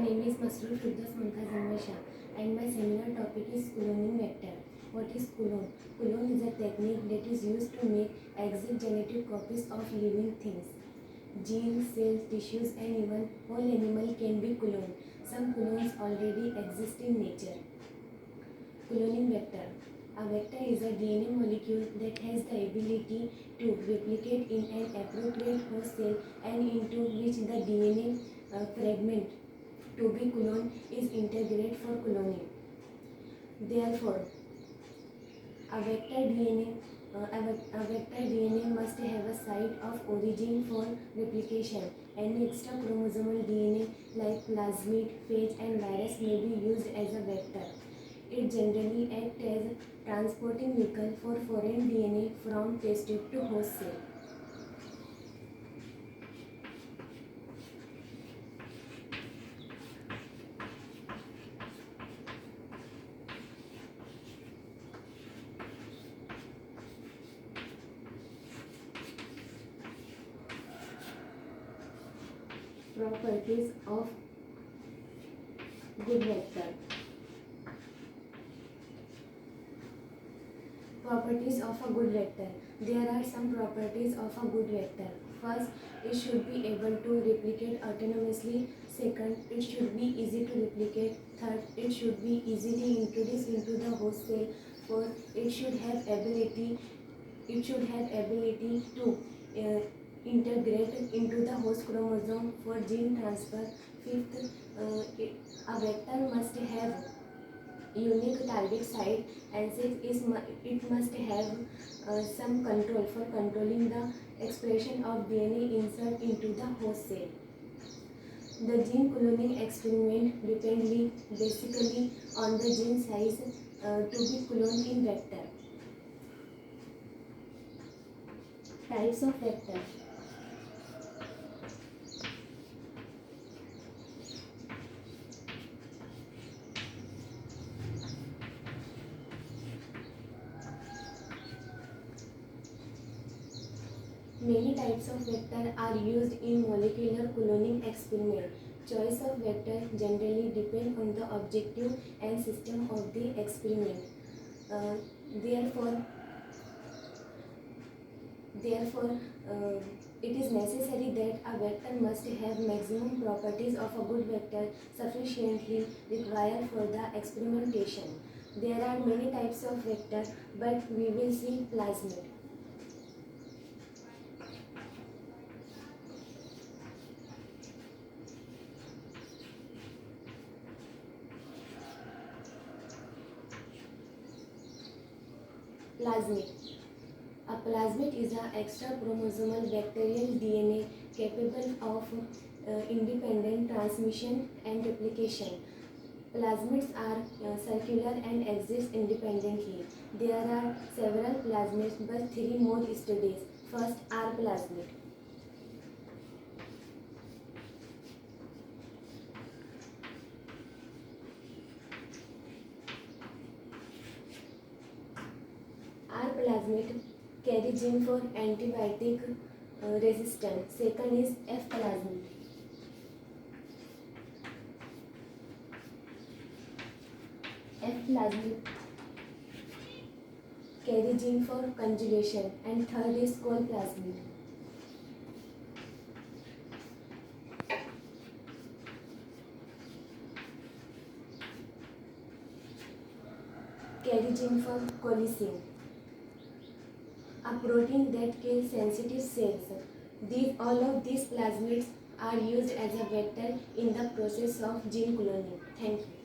name is Masroor Firdaus Mumtaz Anwar and my seminar topic is cloning vector. What is clone? Clone is a technique that is used to make exact genetic copies of living things. Genes, cells, tissues and even whole animal can be cloned. Some clones already exist in nature. Cloning vector. A vector is a DNA molecule that has the ability to replicate in an appropriate host cell and into which the DNA fragment to be cloned is integrated for cloning. Therefore, a vector DNA must have a site of origin for replication. Any extra chromosomal DNA like plasmid, phage and virus may be used as a vector. It generally acts as a transporting vehicle for foreign DNA from test tube to host cell. Properties of good vector. Properties of a good vector. There are some properties of a good vector. First, it should be able to replicate autonomously. Second, it should be easy to replicate. Third, it should be easily introduced into the host cell. Fourth, it should have ability to integrate into the host chromosome for gene transfer. Fifth, a vector must have unique target site, and sixth, it must have some control for controlling the expression of DNA insert into the host cell. The gene cloning experiment depends basically on the gene size to be cloned in vector. Types of vector. Many types of vector are used in molecular cloning experiment. Choice of vector generally depend on the objective and system of the experiment. Therefore, it is necessary that a vector must have maximum properties of a good vector sufficiently required for the experimentation. There are many types of vector, but we will see plasmid. Plasmid. A plasmid is an extra chromosomal bacterial DNA capable of independent transmission and replication. Plasmids are circular and exist independently. There are several plasmids but three more studies. First, R plasmid. R plasmid carry gene for antibiotic resistance. Second is F plasmid. F plasmid carry gene for conjugation, and third is Col plasmid. Carry gene for colicin, a protein that kills sensitive cells. All of these plasmids are used as a vector in the process of gene cloning. Thank you.